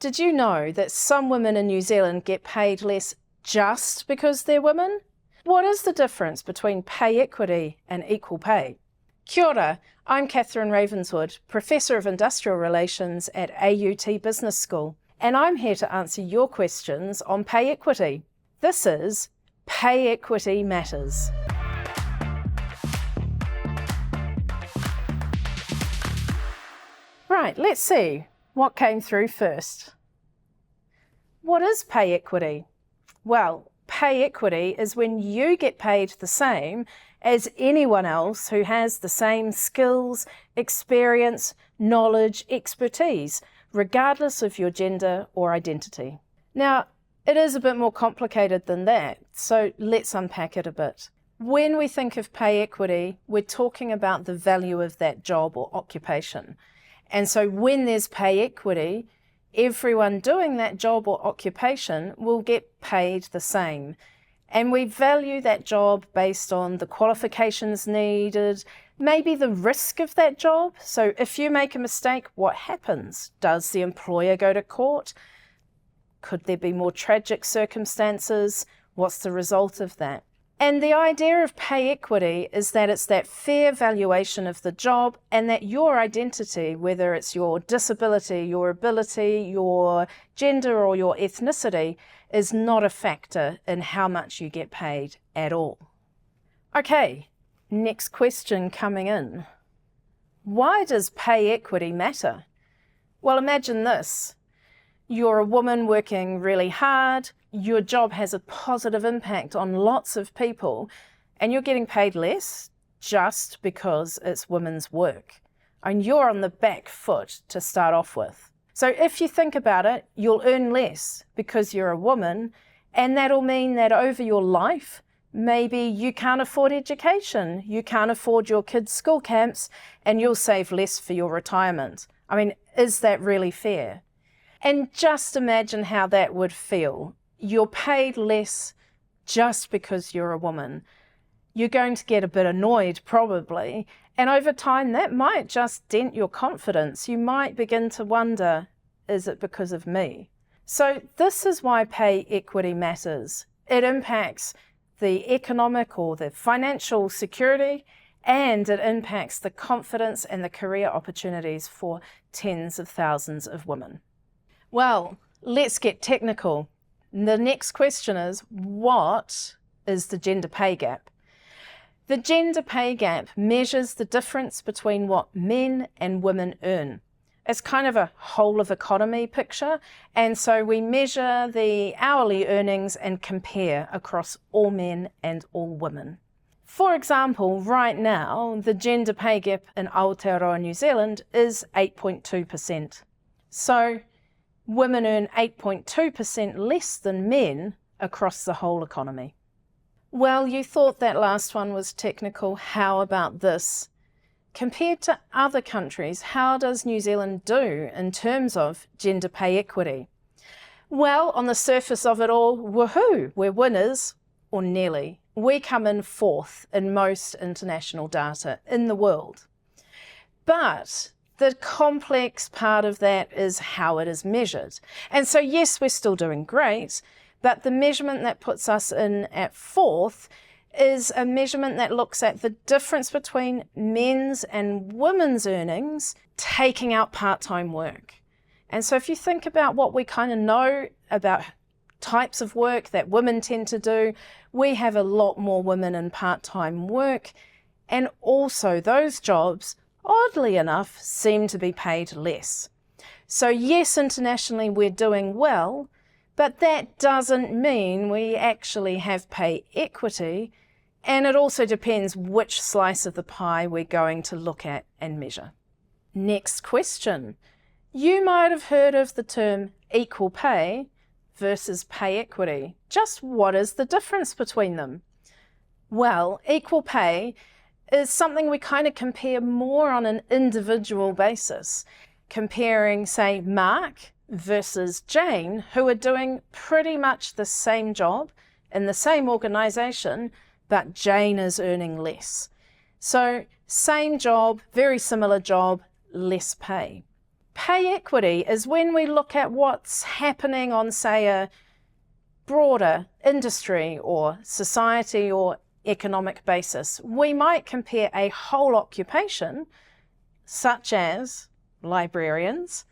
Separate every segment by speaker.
Speaker 1: Did you know that some women in New Zealand get paid less just because they're women? What is the difference between pay equity and equal pay? Kia ora, I'm Katherine Ravenswood, Professor of Industrial Relations at AUT Business School, and I'm here to answer your questions on pay equity. This is Pay Equity Matters. Right, let's see what came through first. What is pay equity? Well, pay equity is when you get paid the same as anyone else who has the same skills, experience, knowledge, expertise, regardless of your gender or identity. Now, it is a bit more complicated than that, so let's unpack it a bit. When we think of pay equity, we're talking about the value of that job or occupation. And so when there's pay equity, everyone doing that job or occupation will get paid the same. And we value that job based on the qualifications needed, maybe the risk of that job. So if you make a mistake, what happens? Does the employer go to court? Could there be more tragic circumstances? What's the result of that? And the idea of pay equity is that it's that fair valuation of the job and that your identity, whether it's your disability, your ability, your gender or your ethnicity, is not a factor in how much you get paid at all. Okay, next question coming in. Why does pay equity matter? Well, imagine this. You're a woman working really hard, your job has a positive impact on lots of people, and you're getting paid less just because it's women's work. And you're on the back foot to start off with. So if you think about it, you'll earn less because you're a woman, and that'll mean that over your life, maybe you can't afford education, you can't afford your kids' school camps, and you'll save less for your retirement. I mean, is that really fair? And just imagine how that would feel. You're paid less just because you're a woman. You're going to get a bit annoyed probably, and over time that might just dent your confidence. You might begin to wonder, is it because of me? So this is why pay equity matters. It impacts the economic or the financial security, and it impacts the confidence and the career opportunities for tens of thousands of women. Well, let's get technical. The next question is, what is the gender pay gap? The gender pay gap measures the difference between what men and women earn. It's kind of a whole of economy picture, and so we measure the hourly earnings and compare across all men and all women. For example, right now, the gender pay gap in Aotearoa, New Zealand is 8.2%. So women earn 8.2% less than men across the whole economy. Well, you thought that last one was technical. How about this? Compared to other countries, how does New Zealand do in terms of gender pay equity? Well, on the surface of it all, woohoo, we're winners, or nearly. We come in fourth in most international data in the world. But the complex part of that is how it is measured. And so yes, we're still doing great, but the measurement that puts us in at fourth is a measurement that looks at the difference between men's and women's earnings taking out part-time work. And so if you think about what we kind of know about types of work that women tend to do, we have a lot more women in part-time work, and also those jobs, oddly enough, seem to be paid less. So yes, internationally we're doing well, but that doesn't mean we actually have pay equity, and it also depends which slice of the pie we're going to look at and measure. Next question. You might have heard of the term equal pay versus pay equity. Just what is the difference between them? Well, equal pay is something we kind of compare more on an individual basis, comparing, say, Mark versus Jane, who are doing pretty much the same job in the same organisation, but Jane is earning less. So same job, very similar job, less pay. Pay equity is when we look at what's happening on, say, a broader industry or society or economic basis. We might compare a whole occupation, such as librarians,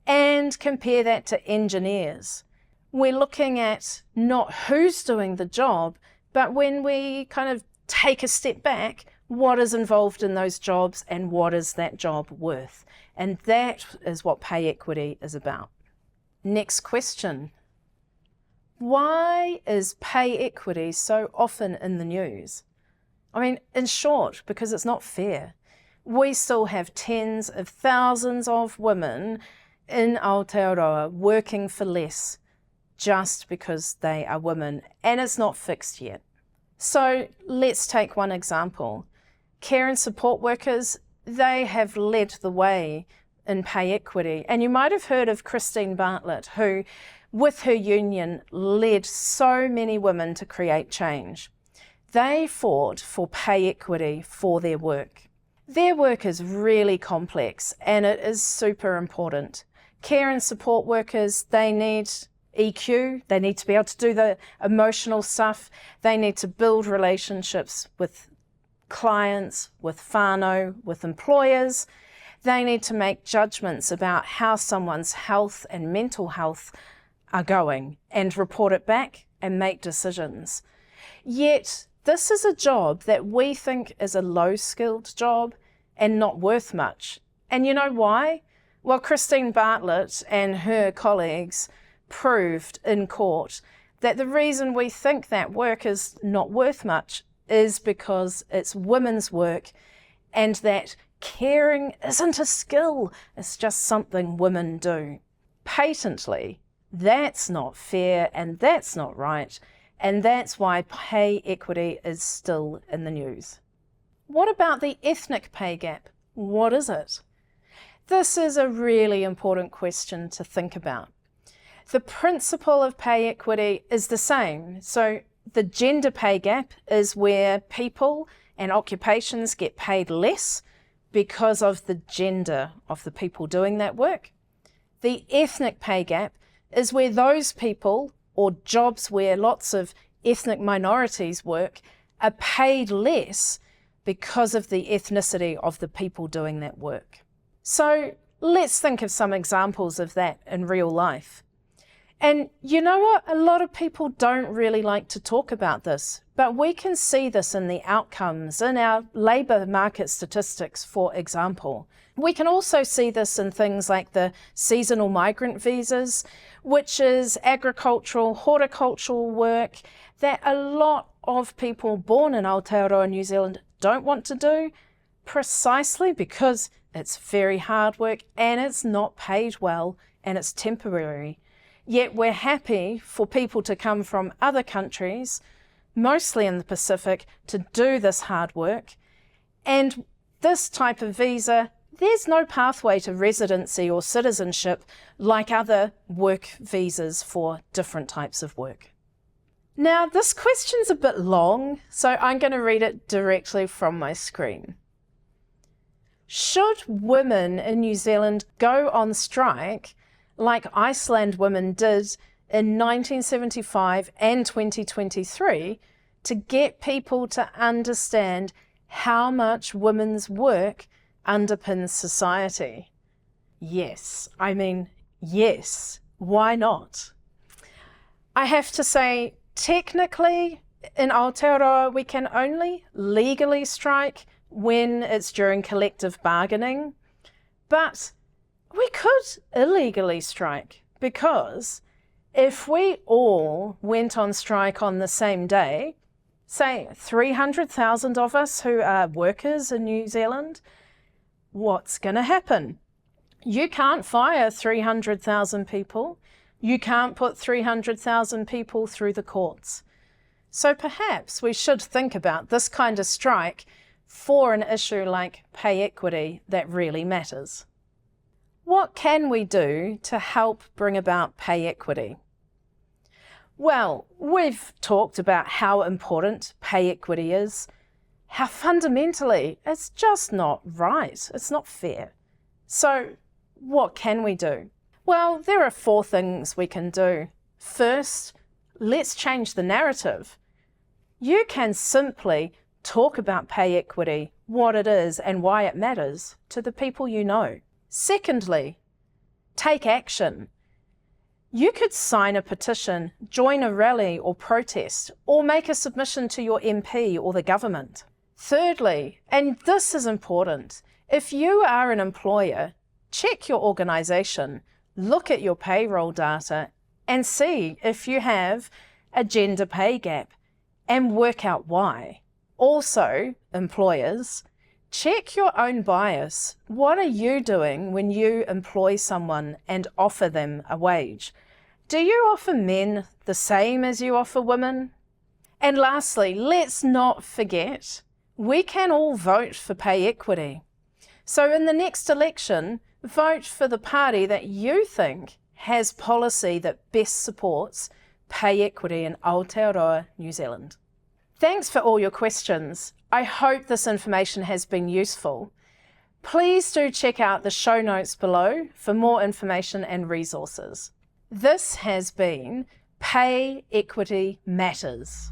Speaker 1: and compare that to engineers. We're looking at not who's doing the job, but when we kind of take a step back, what is involved in those jobs and what is that job worth? And that is what pay equity is about. Next question. Why is pay equity so often in the news? I mean, in short, because it's not fair. We still have tens of thousands of women in Aotearoa working for less just because they are women, and it's not fixed yet. So let's take one example. Care and support workers, they have led the way in pay equity. And you might have heard of Christine Bartlett, who, with her union, led so many women to create change. They fought for pay equity for their work. Their work is really complex and it is super important. Care and support workers, they need EQ, they need to be able to do the emotional stuff, they need to build relationships with clients, with whānau, with employers. They need to make judgments about how someone's health and mental health are going and report it back and make decisions. Yet this is a job that we think is a low-skilled job and not worth much. And you know why? Well, Christine Bartlett and her colleagues proved in court that the reason we think that work is not worth much is because it's women's work and that caring isn't a skill, it's just something women do. Patently, that's not fair and that's not right, and that's why pay equity is still in the news. What about the ethnic pay gap? What is it? This is a really important question to think about. The principle of pay equity is the same. So the gender pay gap is where people and occupations get paid less because of the gender of the people doing that work. The ethnic pay gap is where those people or jobs where lots of ethnic minorities work are paid less because of the ethnicity of the people doing that work. So let's think of some examples of that in real life. And you know what? A lot of people don't really like to talk about this, but we can see this in the outcomes in our labour market statistics, for example. We can also see this in things like the seasonal migrant visas, which is agricultural, horticultural work that a lot of people born in Aotearoa, New Zealand, don't want to do, precisely because it's very hard work and it's not paid well and it's temporary. Yet we're happy for people to come from other countries, mostly in the Pacific, to do this hard work. And this type of visa, there's no pathway to residency or citizenship like other work visas for different types of work. Now, this question's a bit long, so I'm going to read it directly from my screen. Should women in New Zealand go on strike like Iceland women did in 1975 and 2023 to get people to understand how much women's work underpins society? Yes, I mean, yes, why not? I have to say, technically, in Aotearoa, we can only legally strike when it's during collective bargaining, but we could illegally strike, because if we all went on strike on the same day, say 300,000 of us who are workers in New Zealand, what's going to happen? You can't fire 300,000 people. You can't put 300,000 people through the courts. So perhaps we should think about this kind of strike for an issue like pay equity that really matters. What can we do to help bring about pay equity? Well, we've talked about how important pay equity is, how fundamentally it's just not right, it's not fair. So what can we do? Well, there are 4 things we can do. First, let's change the narrative. You can simply talk about pay equity, what it is and why it matters to the people you know. Secondly, take action. You could sign a petition, join a rally or protest, or make a submission to your MP or the government. Thirdly, and this is important, if you are an employer, check your organisation, look at your payroll data and see if you have a gender pay gap and work out why. Also, employers, check your own bias. What are you doing when you employ someone and offer them a wage? Do you offer men the same as you offer women? And lastly, let's not forget, we can all vote for pay equity. So in the next election, vote for the party that you think has policy that best supports pay equity in Aotearoa, New Zealand. Thanks for all your questions. I hope this information has been useful. Please do check out the show notes below for more information and resources. This has been Pay Equity Matters.